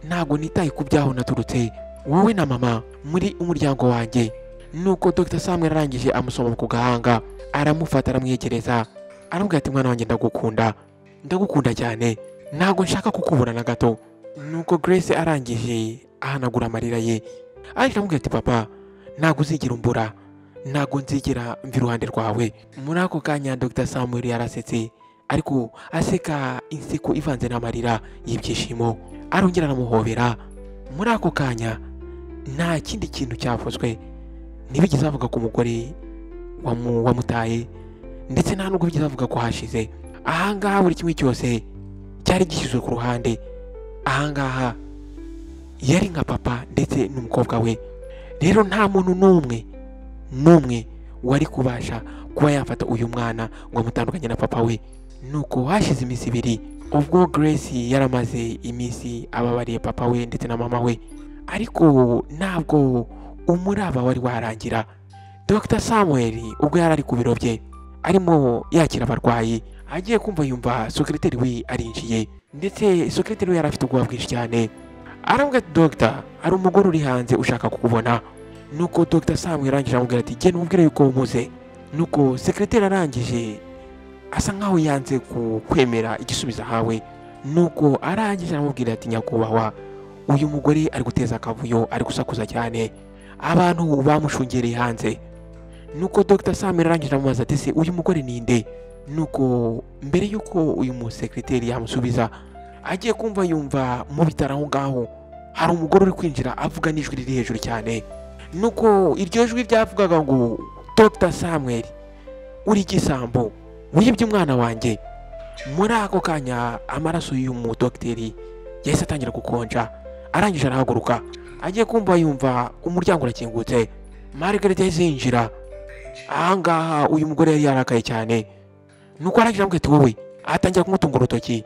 ntago nitaye ku byaho naturutse, wowe na mama muri umuryango wanjye. Nuko Dr. Samuel arangije amusoma ku gahanga, aramufata aramwegereza, aramubwira ati mwana wanjye ndagukunda cyane, ntago nshaka kukubura na gato. Nuko Grace arangije ahanagura amarira ye, arangije aramubwira ati papa ntago uzigira umbura, ntago nzigera mva iruhande rwawe. Muri ako kanya Dr. Samuel yarasetse, ariko aseka inseko ivanze n'amarira y'ibyishimo, arongera aramuhobera. Muri ako kanya nta kindi kintu cyavuzwe, ntibigeze avuga ku mugore wamutaye, ndetse nta nubwo bigeze avuga ko hashize. Ahangaha buri kimwe cyose cyari gishyizwe ku ruhande. Ahangaha yari nka papa ndetse n'umukobwa we, rero nta muntu n'umwe wari kubasha kuba yafata uyu mwana ngo amutandukanye na papa we. Nuko hashize iminsi ibiri, ubwo Grace yaramaze iminsi ababariye papa we ndetse na mama we, ariko ntabwo umuraba wari warangira. Dr. Samuel ubwo yari ari ku biro bye arimo yakira abarwayi, agiye kumva yumva sekreteri we arinjiye, ndetse sekreteri we yari afite ubwoba bwinshi cyane. Arambwira ati Dr. hari umugore uri hanze ushaka kukubona. Nuko Dr. Samuel arangije aramubwira ati genda umubwire yuko umuze. Nuko sekreteri arangije asa nkaho yanze kwemera igisubizo ahawe. Nuko arangije aramubwira ati nyakubahwa, uyu mugore ari guteza akavuyo, ari gusakuza cyane, abantu bamushungereye hanze. Nuko Dr. Samuel arangije aramubaza ati se uyu mugore ninde? Nuko mbere yuko uyu musekreteri yamusubiza, agiye kumva yumva mu bitaro aho ngaho hari umugore uri kwinjira avuga n'ijwi riri hejuru cyane. Nuko iryo jwi ryavugaga ngo Dr. Samuel uri igisambo, wibye umwana wanjye. Muri ako kanya amaraso y'uyu mudogiteri yahise atangira gukonja, arangije arahaguruka. Agiye kumva yumva umuryango urakingutse, Margaret yahise yinjira. Ahangaha uyu mugore yari yarakaye cyane. Nuko arangije aramubwira ati wowe, atangira kumutunga urutoki,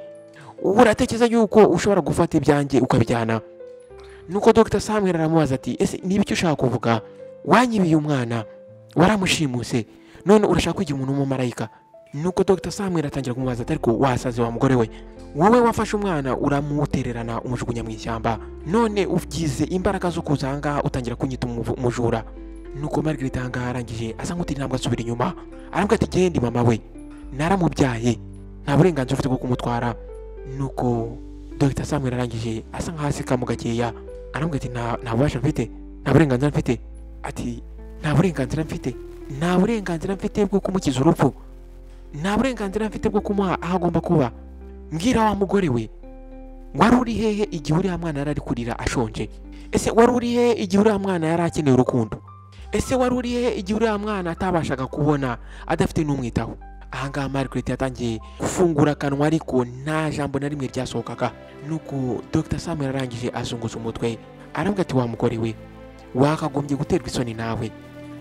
uratekereza yuko ushobora gufata ibyanjye ukabijyana? Nuko Dr. Samuel aramubaza ati ese niba icyo ushaka kuvuga, wanyibiye umwana, waramushimuse, none urashaka kwigira umuntu w'umumarayika? Nuko Dr. Samuel atangira kumubaza ati ariko wasaze wa mugore we, wowe wafashe umwana uramutererana umujugunya mu ishyamba, none ugize imbaraga zo kuza ahangaha utangira kunyita umujura. Nuko Margaret ahangaha arangije asa nk'utiri ntabwo asubira inyuma, arambwira ati genda mama we, naramubyaye, nta burenganzira ufite bwo kumutwara. Nuko Dr. Samuel arangije asa nkaho aseka mu gakeya, arambwira ati nta bubasha mfite, nta burenganzira mfite. Ati nta burenganzira mfite bwo kumukiza urupfu, nta burenganzira mfite bwo kumuha aho agomba kuba. Mbwira wa mugore we, wari uri hehe igihe uriya mwana yari ari kurira ashonje? Ese wari uri hehe igihe uriya mwana yari akeneye urukundo? Ese wari uri hehe igihe uriya mwana atabashaga kubona adafite n'umwitaho? Ahangaha Margaret yatangiye gufungura akanwa, ariko nta jambo na rimwe ryasohokaga. Nuko Dr. Samuel arangije azunguza umutwe, arambwira ati wa mugore we, wakagombye guterwa isoni nawe.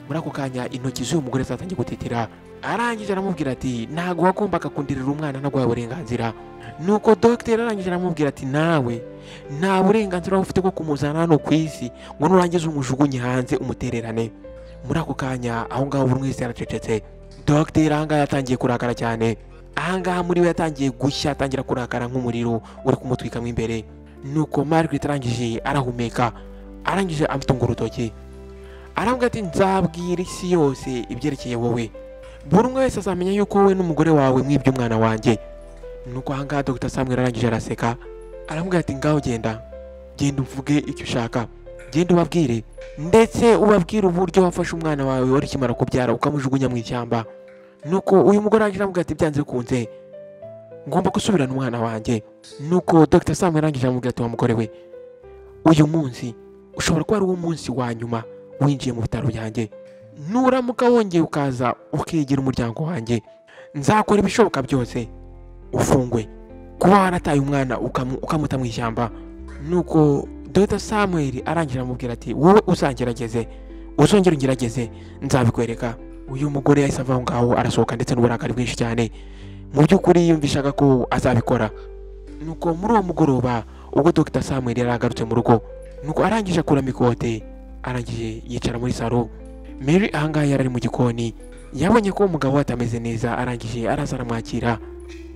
Muri ako kanya intoki z'uyu mugore zatangiye gutitira, arangije aramubwira ati ntago wagombaga kundirira umwana ntaguhaye uburenganzira. Nuko dogiteri arangije aramubwira ati nawe nta burenganzira ufite bwo kumuzana hano ku isi ngo nurangiza umujugunye hanze umutererane. Muri ako kanya aho ngaho buri wese yaracecetse. Dogiteri ahangaha yatangiye kurakara cyane, ahangaha muri we yatangiye gushya, atangira kurakara nk'umuriro uri kumutwikamo imbere. Nuko Margaret arangije arahumeka, arangije amutunga urutoki aramubwira ati nzabwira isi yose ibyerekeye wowe, buri umwe wese azamenya yuko wowe n'umugore wawe mwibye umwana wanjye. Nuko ahangaha Dr. Samuel arangije araseka aramubwira ati ngaho genda uvuge icyo ushaka, genda ubabwire, ndetse ubabwire uburyo wafashe umwana wawe wari ukimara kubyara ukamujugunya mu ishyamba. Nuko uyu mugore arangije aramubwira ati byanze bikunze ngomba gusubirana umwana wanjye. Nuko Dr. Samuel arangije aramubwira ati wa mugore we, uyu munsi ushobora kuba ari wo munsi wa nyuma winjiye mu bitaro byanjye. Nuramuka wongeye ukaza ukegera umuryango wanjye, nzakora ibishoboka byose ufungwe kuba warataye umwana ukamuta mu ishyamba. Nuko Dr. Samuel arangije aramubwira ati wowe uzongera ungerageze nzabikwereka. Uyu mugore yahise ava aho ngaho arasohoka ndetse n'uburakari bwinshi cyane, mu by'ukuri yumvishaga ko azabikora. Nuko muri uwo mugoroba ubwo Dr. Samuel yari agarutse mu rugo, nuko arangije akuramo ikote, arangije yicara muri salo. Mary ahangaha yari ari mu gikoni, yabonye ko umugabo we atameze neza, arangije araza aramwakira.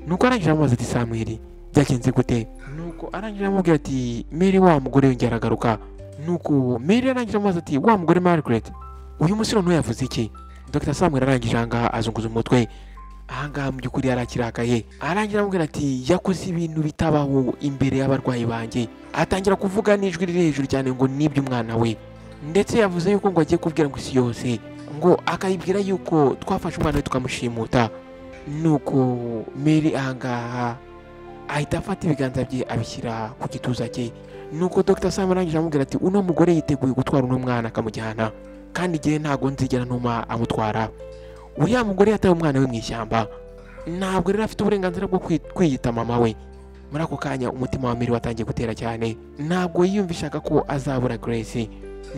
Nuko arangije aramubaza ati Samuel byagenze gute? Nuko arangije aramubwira ati Mary wa mugore yongera aragaruka. Nuko Mary arangije amubaza ati wa mugore Margaret uyu musore ntuyavuze iki? Dr. Samuel arangije ahangaha azunguza umutwe, ahangaha mu by'ukuri yarakirakaye. Arangira aramubwira ati yakoze ibintu bitabaho imbere y'abarwayi banjye, atangira kuvuga n'ijwi riri hejuru cyane ngo nibye umwana we, ndetse yavuze yuko ngo agiye kubwira ngo isi yose, ngo akayibwira yuko twafashe umwana we tukamushimuta. Nuko Mary ahangaha ahita afata ibiganza bye abishyira ku gituza cye. Nuko Dr. Samuel arangije aramubwira ati uno mugore yiteguye gutwara uno mwana akamujyana, kandi igihe ntago nzigera ntuma amutwara. Uriya mugore yataye umwana we mu ishyamba, ntabwo rero afite uburenganzira bwo kwiyita mama we. Muri ako kanya umutima wa Mary watangiye gutera cyane, ntabwo yiyumvishaga ko azabura Grace.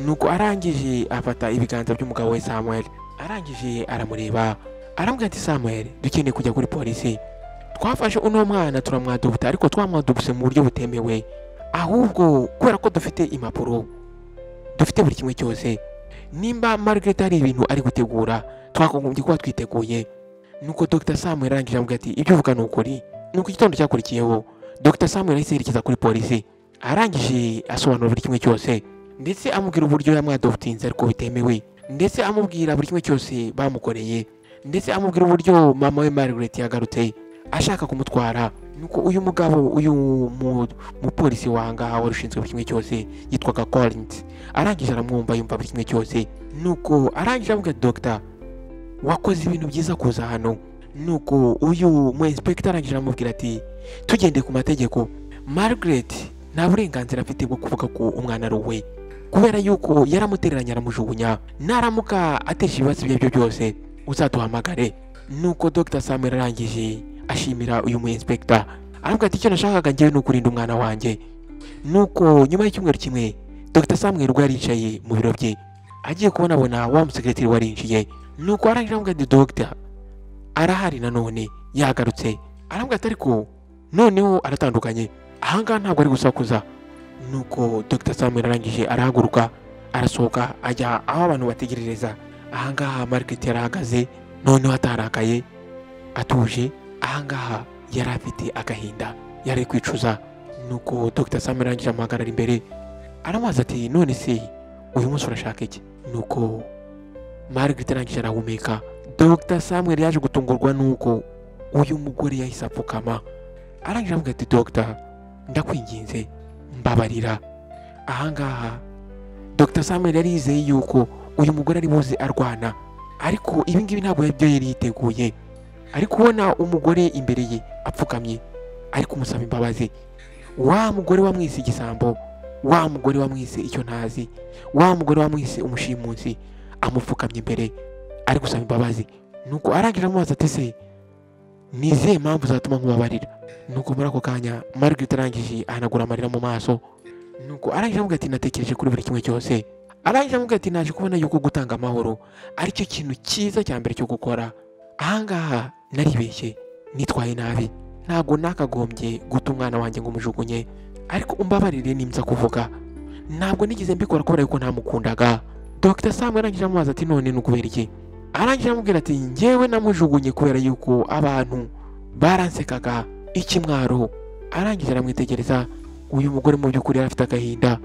Nuko arangije afata ibiganza by'umugabo we Samuel, arangije aramureba aramubwira ati Samuel dukeneye kujya kuri polisi, twafashe uno mwana turamwadubuta, ariko twamwadubuse mu buryo butemewe, ahubwo kubera ko dufite impapuro, dufite buri kimwe cyose. Nimba Margaret hari ibintu ari gutegura, twagombye kuba twiteguye. Nuko Dr. Samuel arangije aramubwira ati ibyo uvuga ni ukuri. Nuko igitondo cyakurikiyeho Dr. Samuel yahise yerekeza kuri polisi, arangije asobanura buri kimwe cyose, ndetse amubwira uburyo yamwadobutinze ariko bitemewe, ndetse amubwira buri kimwe cyose bamukoreye, ndetse amubwira uburyo mama we Margaret yagarutse ashaka kumutwara. Nuko uyu mugabo uyu mupolisi wangaha wari ushinzwe buri kimwe cyose yitwaga Collins, arangije aramwumva yumva buri kimwe cyose. Nuko arangije avuga Dr. wakoze ibintu byiza kuza hano. Nuko uyu mu inspector arangije aramubwira ati tugendeye ku mategeko, Margaret nta burenganzira afite bwo kuvuga ko umwana ari uwe, kubera yuko yaramutereranye aramujugunya. Naramuka atesha ibibazo ibyo byose uzaduhamagare. Nuko Dr. Samuel arangije ashimira uyu mu inspector, aravuga ati icyo nashakaga njyewe ni ukurinda umwana wanjye. Nuko nyuma y'icyumweru kimwe Dr. Samuel ubwo yaricaye mu biro bye agiye kubonabona wa musekreteri warinjiye. Nuko arangije aramubwira ati Dr. arahari nanone yagarutse. Aravuga ati ariko noneho aratandukanye, ahangaha ntabwo ari gusakuza. Nuko Dr. Samuel arangije arahaguruka arasohoka ajya aho abantu bategerereza. Ahangaha Margaret yarahagaze noneho atarakaye atuje, ahangaha yari afite agahinda, yari kwicuza. Nuko Dr. Samuel arangije amuhagarara imbere aramubaza ati none se uyu munsi urashaka iki? Nuko Margaret arangije arahumeka. Dr. Samuel yaje gutungurwa nuko uyu mugore yahise apfukama, arangije avuga ati Dr. ndakwinginze mbabarira. Ahangaha Dr. Samuel yari yizeye yuko uyu mugore ari buze arwana, ariko ibi ngibi ntabwo yabyo yari yiteguye. Ari kubona umugore imbere ye apfukamye ari kumusaba imbabazi. Wa mugore wamwise igisambo, wa mugore wamwise icyo ntazi, wa mugore wamwise umushimusi amupfukamye imbere ari gusaba imbabazi. Nuko arangije amubaza ati se ni izihe mpamvu zatuma nkubabarira? Nuko muri ako kanya Margaret arangije ahanagura amarira mu maso. Nuko arangije avuga ati natekereje kuri buri kimwe cyose. Arangije avuga ati naje kubona yuko gutanga amahoro ari cyo kintu cyiza cya mbere cyo gukora. ahangaha naribeshye, nitwaye nabi, ntabwo nakagombye guta umwana wanjye ngo umujugunye, ariko umbabarire nimza kuvuga, ntabwo nigeze mbikora kubera yuko ntamukundaga. Dr Sam arangije amubaza ati none ni ukubera iki? Arangije amubwira ati njyewe namujugunye kubera yuko abantu baransekaga ikimwaro. Arangije aramwitegereza, uyu mugore mu by'ukuri yari afite agahinda,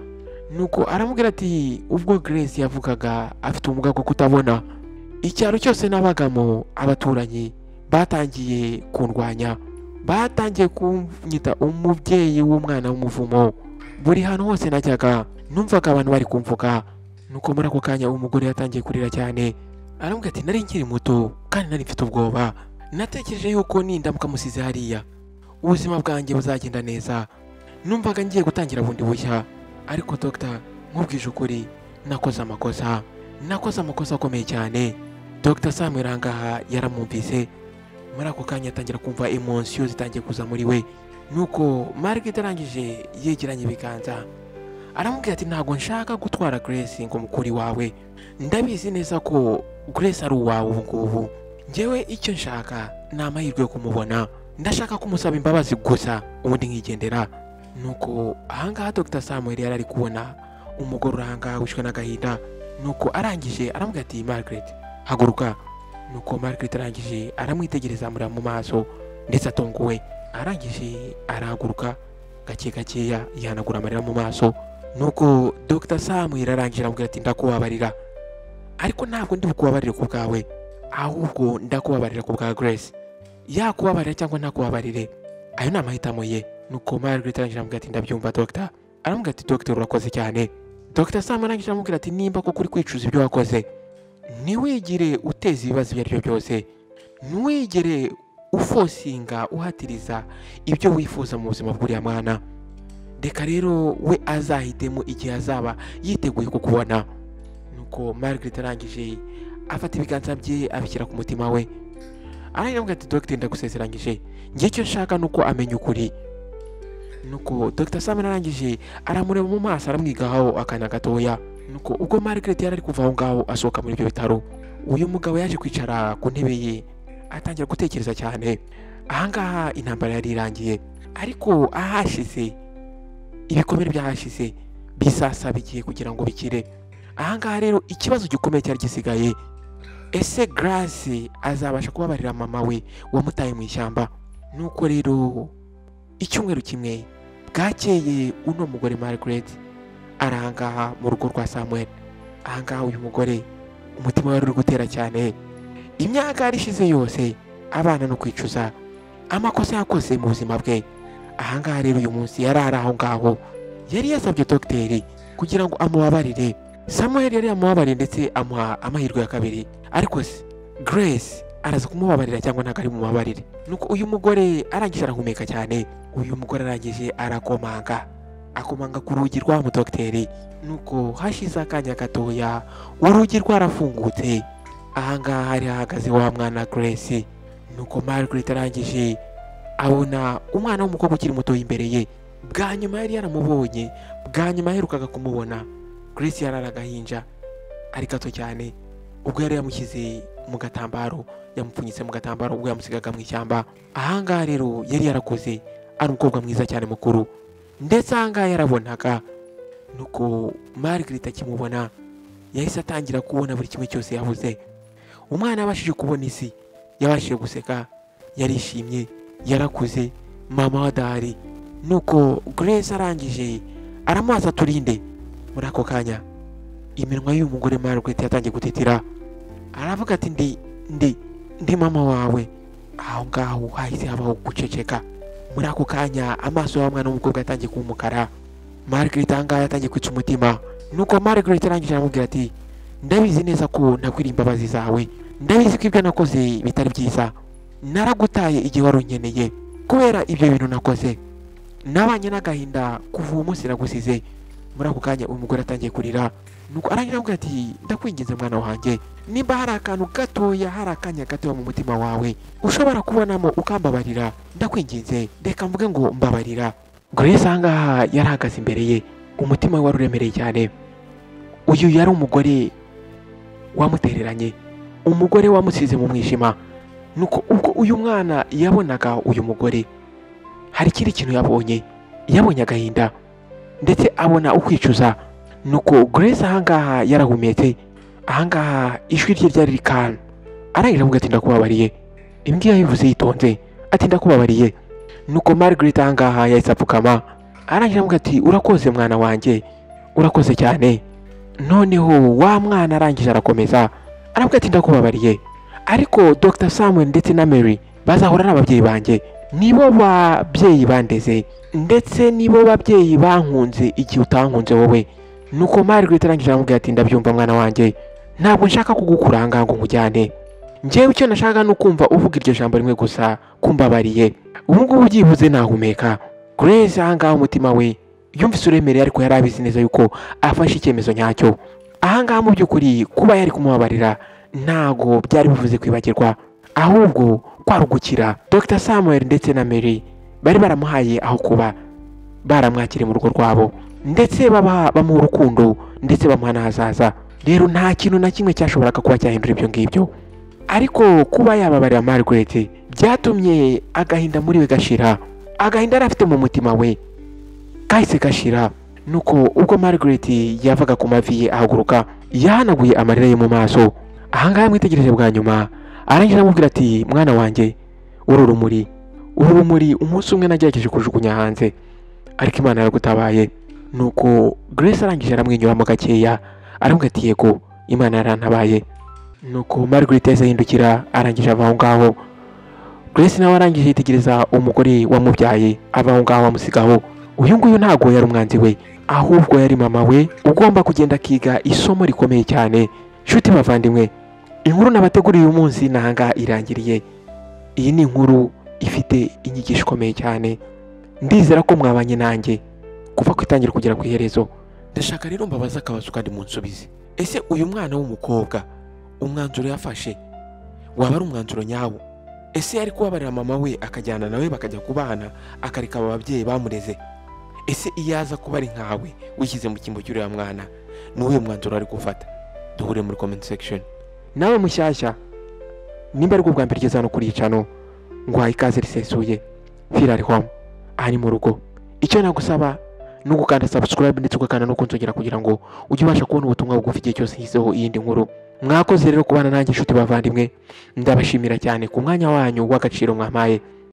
nuko aramubwira ati ubwo Grace yavugaga afite ubumuga bwo kutabona, icyaro cyose nabagamo abaturanyi batangiye kundwanya, batangiye kunyita umubyeyi w'umwana w'umuvumo. Buri hantu hose najyaga numvaga abantu bari kumvuga. Nuko muri ako kanya umugore yatangiye kurira cyane, aramubwira ati nari nkiri muto kandi nari mfite ubwoba, natekereje yuko nindamuka musize hariya ubuzima bwanjye buzagenda neza, numvaga ngiye gutangira bundi bushya. Ariko Dr nkubwije ukuri, nakoze amakosa akomeye cyane. Dr Samuel ahangaha yaramwumvise, muri ako kanya atangira kumva emotion zitangiye kuza muri we. Nuko Margaret arangije yegeranye ibiganza, aramubwira ati ntabwo nshaka gutwara Grace ngo mukuri wawe, ndabizi neza ko Grace ari uwawe ubu ngubu, njyewe icyo nshaka ni amahirwe yo kumubona, ndashaka kumusaba imbabazi gusa ubundi nkigendera. Nuko ahangaha Dr Samuel yari ari kubona umugore uranga wishwe n'agahinda. Nuko arangije aramubwira ati Margaret haguruka. Nuko Margaret arangije aramwitegereza amureba mu maso ndetse atonguwe, arangije arahaguruka gake gakeya yihanagura amarira mu maso. Nuko Dr Samuel arangije aramubwira ati ndakubabarira, ariko ntabwo ndi bukubabarire ku bwawe, ahubwo ndakubabarira ku bwa Grace. Yakubabarira cyangwa ntakubabarire, ayo ni amahitamo ye. Nuko Margaret arangije aramubwira ati ndabyumva Dr. Aramubwira ati Dr urakoze cyane. Dr Sam arangije aramubwira ati nimba koko uri kwicuza ibyo wakoze, ntiwigire uteza ibibazo ibyo ari byo byose, ntiwigire ufosinga uhatiriza ibyo wifuza mu buzima bw'uriya mwana. Reka rero we azahitemo igihe azaba yiteguye kukubona. Nuko Margaret arangije afata ibiganza bye abishyira ku mutima we, arangije ati Dr ndagusezeranyije, njye icyo nshaka nuko amenya ukuri. Nuko Dr Sam arangije aramureba mu maso aramwigaho akanya gatoya. Nuko ubwo Margaret yari ari kuva aho ngaho asohoka muri ibyo bitaro, uyu mugabo yaje kwicara ku ntebe ye atangira gutekereza cyane. Ahangaha intambara yari irangiye, ariko ahashize ibikomere byahashize bisasaba igihe kugira ngo bikire. Ahangaha rero ikibazo gikomeye cyari gisigaye, ese Grace azabasha kubabarira mama we wamutaye mu ishyamba? Nuko rero icyumweru kimwe bwakeye uno mugore Margaret arangaha mu rugo rwa Samuel. Ahangaha uyu mugore umutima wari uri gutera cyane, imyaka yarishize yose abana no kwicuza amakosa yakoze mu buzima bwe. Ahangaha rero uyu munsi yari ari aho ngaho, yari yasabye dogiteri kugira ngo amubabarire. Samuel yari yamubabariye ndetse amuha amahirwe ya kabiri, ariko se Grace araza kumubabarira cyangwa ntabwo ari mubabarire? Nuko uyu mugore arangije arahumeka cyane. Uyu mugore arangije akomanga ku rugi rwa mudogiteri. Nuko hashize akanya gatoya urugi rwarafungutse. Ahangaha hari hahagaze wa mwana Grace. Nuko Margaret arangije abona umwana w'umukobwa ukiri muto imbere ye. Bwa nyuma yari yaramubonye, bwa nyuma yaherukaga kumubona Grace yari aragahinja ari gato cyane, ubwo yari yamushyize mu gatambaro, yamupfunyitse mu gatambaro ubwo yamusigaga mu ishyamba. Ahangaha rero yari yarakoze ari umukobwa mwiza cyane mukuru, ndetse ahangaha yarabonaga. Nuko Margaret akimubona yahise atangira kubona buri kimwe cyose yabuze. Umwana yabashije kubona isi, yabashije guseka, yarishimye, yarakuze, mama wadahari. Nuko Grace arangije aramubaza turinde. Muri ako kanya iminwa y'uyu mugore Margaret yatangiye gutitira, aravuga ati ndi mama wawe. Aho ngaho hahise habaho guceceka. Muri ako kanya amaso y'umwana w'umukobwa yatangiye kuba umukara. Margaret ahangaha yatangiye kwica umutima. Nuko Margaret arangije aramubwira ati ndabizi neza ko nakwiriye imbabazi zawe, ndabizi ko ibyo nakoze bitari byiza, naragutaye igihe wari unkeneye. Kubera ibyo bintu nakoze nabanye n'agahinda kuva uwo munsi nagusize. Muri ako kanya umugore atangiye kurira. Nuko arangije aramubwira ati ndakwinginze mwana wanjye, nimba hari akantu gatoya, hari akanya gatoya mu mutima wawe ushobora kubonamo ukambabarira, ndakwinginze reka mvuge ngo mbabarira. Grace ahangaha yari ahagaze imbere ye, umutima we wari uremereye cyane. Uyu yari umugore wamutereranye, umugore wamusize mu mwijima, nuko ubwo uyu mwana yabonaga uyu mugore hari ikindi kintu yabonye agahinda ndetse abona ukwicuza. Nuko Grace ahangaha yarahumetse, ahangaha ijwi rye ryari rikana, arangije avuga ati ndakubabariye. Imbwa yabivuze yitonze ati ndakubabariye. Nuko Margaret ahangaha yahise apfukama, arangije avuga ati urakoze mwana wanjye, urakoze cyane. Noneho wa mwana arangije arakomeza aravuga ati ndakubabariye, ariko Dr. Samuel ndetse na Mary bazahora ari ababyeyi banjye, nibo babyeyi bandeze ndetse nibo babyeyi bankunze igihe utankunze wowe. Nuko Margaret arangije aramubwira ati ndabyumva mwana wanjye, ntabwo nshaka kugukuranga ngo nkujyane, njyewe icyo nashaka ni ukumva uvuga iryo jambo rimwe gusa, kumbabariye. Ubu ngubu byibuze nahumeka. Grace ahangaha umutima we yumvise uremereye, ariko yari abizi neza yuko afashe icyemezo nyacyo. Ahangaha mu by'ukuri kuba yari kumubabarira ntago byari bivuze kwibagirwa, ahubwo kwarugukira. Dr. Samuel ndetse na Mary bari baramuhaye aho kuba, baramwakiriye mu rugo rwabo ndetse bamuha urukundo ndetse bamuha n'ahazaza. Rero nta kintu na kimwe cyashoboraga kuba cyahindura ibyo ngibyo, ariko kuba yababarira Margaret byatumye agahinda muri we gashira. Agahinda yari afite mu mutima we kahise gashira. Nuko ubwo Margaret yavaga ku mavi ye ahaguruka, yahanaguye amarira ye mu maso. Ahangaha yamwitegereje bwa nyuma, arangije aramubwira ati mwana wanjye, uru rumuri umunsi umwe nagerageje kujugunya hanze, ariko Imana yaragutabaye. Nuko Grace arangije aramwenyuramo gakeya, aramubwira ati yego Imana yarantabaye. Nuko Margaret yahise ahindukira, arangije ava aho ngaho. Grace nawe arangije yitegereza umugore wamubyaye, ava aho ngaho amusigaho. Uyu nguyu ntago yari umwanzi we, ahubwo yari mama we ugomba kugenda akiga isomo rikomeye cyane. Nshuti bavandimwe, inkuru nabateguriye uyu munsi nahanga irangiriye. Iyi ni inkuru ifite inyigisho ikomeye cyane, ndizera ko mwabanye nanjye kuva ku itangira kugera ku iherezo. Ndashaka rero mbabaza akabazo kandi munsubize, ese uyu mwana w'umukobwa umwanzuro yafashe waba ari umwanzuro nyawo? Ese yari kubabarira mama we akajyana nawe bakajya kubana, akareka aba babyeyi bamureze? Ese iyo aza kuba ari nkawe wishyize mu cyimbo cy'uriya mwana, ni uwuhe mwanzuro ari gufata? Duhure muri comment section. Nawe mushyashya, nimba ari bwo bwa mbere ugeze hano kuri iyi channel, ngwaye ikaze risesuye. Feel at home, aha ni mu rugo. Icyo nagusaba ni ugukanda subscribe ndetse ugakanda no kunzogera kugira ngo ujye ubasha kubona ubutumwa bugufi igihe cyose nshyizeho iyindi nkuru. Mwakoze rero kubana nanjye nshuti bavandimwe, ndabashimira cyane ku mwanya wanyu w'agaciro mwampaye.